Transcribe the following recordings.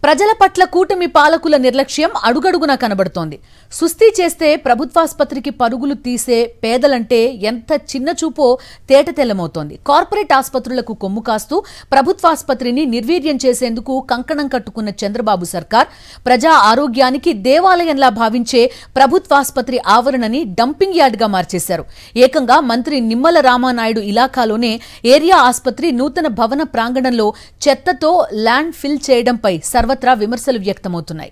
ప్రజల పట్ల కూటమి పాలకుల నిర్లక్ష్యం అడుగడుగునా కనబడుతోంది. సుస్థి చేస్తే ప్రభుత్వాసుపత్రికి పరుగులు తీసే పేదలంటే ఎంత చిన్న చూపో తేటతెల్లమవుతోంది. కార్పొరేట్ ఆసుపత్రులకు కొమ్ము కాస్తూ ప్రభుత్వాసుపత్రిని నిర్వీర్యం చేసేందుకు కంకణం కట్టుకున్న చంద్రబాబు సర్కార్ ప్రజా ఆరోగ్యానికి దేవాలయంలా భావించే ప్రభుత్వాసుపత్రి ఆవరణని డంపింగ్ యార్డ్గా మార్చేశారు. ఏకంగా మంత్రి నిమ్మల రామానాయుడు ఇలాకాలోనే ఏరియా ఆసుపత్రి నూతన భవన ప్రాంగణంలో చెత్తతో ల్యాండ్ ఫిల్ చేయడంపై సర్వత్రా విమర్శలు వ్యక్తమవుతున్నాయి.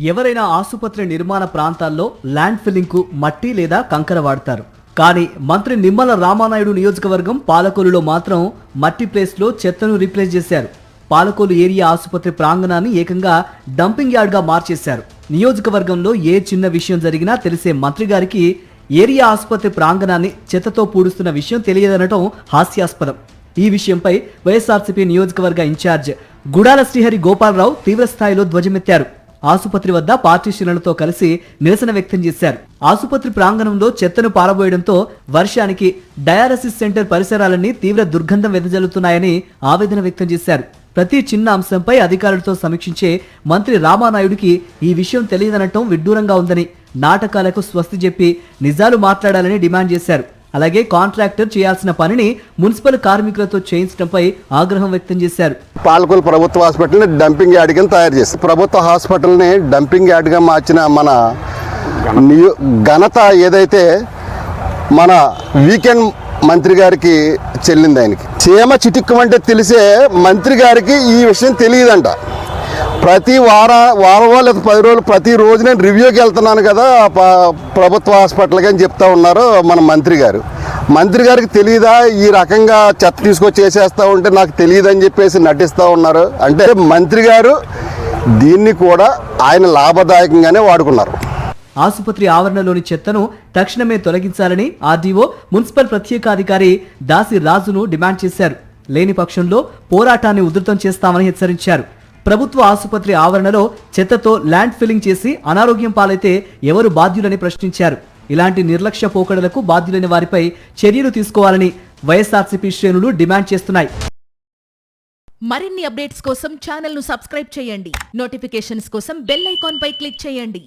ఎవరైనా ఆసుపత్రి నిర్మాణ ప్రాంతాల్లో ల్యాండ్ ఫిల్లింగ్ కు మట్టి లేదా కంకర వాడతారు. కానీ మంత్రి నిమ్మల రామానాయుడు నియోజకవర్గం పాలకొలులో మాత్రం మట్టి ప్లేస్ లో చెత్తను రీప్లేస్ చేశారు. పాలకొలు ఏరియా ఆసుపత్రి ప్రాంగణాన్ని ఏకంగా డంపింగ్ యార్డ్ గా మార్చేశారు. నియోజకవర్గంలో ఏ చిన్న విషయం జరిగినా తెలిసే మంత్రి గారికి ఏరియా ఆసుపత్రి ప్రాంగణాన్ని చెత్తతో పూడుస్తున్న విషయం తెలియదనటం హాస్యాస్పదం. ఈ విషయంపై వైఎస్ఆర్సీపీ నియోజకవర్గ ఇన్ఛార్జ్ గుడాల శ్రీహరి గోపాలరావు తీవ్రస్థాయిలో ధ్వజమెత్తారు. ఆసుపత్రి వద్ద పార్టీ శ్రేణులతో కలిసి నిరసన వ్యక్తం చేశారు. ఆసుపత్రి ప్రాంగణంలో చెత్తను పారబోయడంతో వర్షానికి డయాలసిస్ సెంటర్ పరిసరాలన్నీ తీవ్ర దుర్గంధం వెదజల్లుతున్నాయని ఆవేదన వ్యక్తం చేశారు. ప్రతి చిన్న అంశంపై అధికారులతో సమీక్షించే మంత్రి రామానాయుడికి ఈ విషయం తెలియదనటం విడ్డూరంగా ఉందని, నాటకాలకు స్వస్తి చెప్పి నిజాలు మాట్లాడాలని డిమాండ్ చేశారు. అలాగే కాంట్రాక్టర్ చేయాల్సిన పనిని మున్సిపల్ కార్మికులతో చేయించడంపై ఆగ్రహం వ్యక్తం చేశారు. పాలకొల్లు ప్రభుత్వ హాస్పిటల్ని డంపింగ్ యార్డ్ కింద తయారు చేశారు. ప్రభుత్వ హాస్పిటల్ని డంపింగ్ యార్డ్గా మార్చిన మన ఘనత ఏదైతే మన వీకెండ్ మంత్రి గారికి చెల్లింది. ఆయనకి చీమ చిటిక్కమంటే తెలిసే మంత్రి గారికి ఈ విషయం తెలియదంట. ప్రతి వారం లేదా 10 రోజులు ప్రతిరోజు నేను రివ్యూకి వెళ్తున్నాను కదా ప్రభుత్వ హాస్పిటల్కి అని చెప్తా ఉన్నారు మన మంత్రి గారు. మంత్రి గారికి తెలియదా ఈ రకంగా చెత్త తీసుకొచ్చి చేసేస్తూ ఉంటే నాకు తెలియదని చెప్పేసి నటిస్తూ ఉన్నారు. అంటే మంత్రి గారు దీన్ని కూడా ఆయన లాభదాయకంగానే వాడుకున్నారు. ఆసుపత్రి ఆవరణలోని చెత్తను తక్షణమే తొలగించాలని ఆర్డీఓ మున్సిపల్ ప్రత్యేకాధికారి దాసి రాజును డిమాండ్ చేశారు. లేని పక్షంలో పోరాటాన్ని ఉధృతం చేస్తామని హెచ్చరించారు. ప్రభుత్వ ఆసుపత్రి ఆవరణలో చెత్తతో ల్యాండ్ ఫిల్లింగ్ చేసి అనారోగ్యం పాలైతే ఎవరు బాధ్యులని ప్రశ్నించారు. ఇలాంటి నిర్లక్ష్య పోకడలకు బాధ్యులైన వారిపై చర్యలు తీసుకోవాలని వైఎస్ఆర్సీపీ శ్రేణులు డిమాండ్ చేస్తున్నాయి. మరిన్ని అప్డేట్స్ కోసం ఛానల్ ను సబ్స్క్రైబ్ చేయండి. నోటిఫికేషన్స్ కోసం బెల్ ఐకాన్ పై క్లిక్ చేయండి.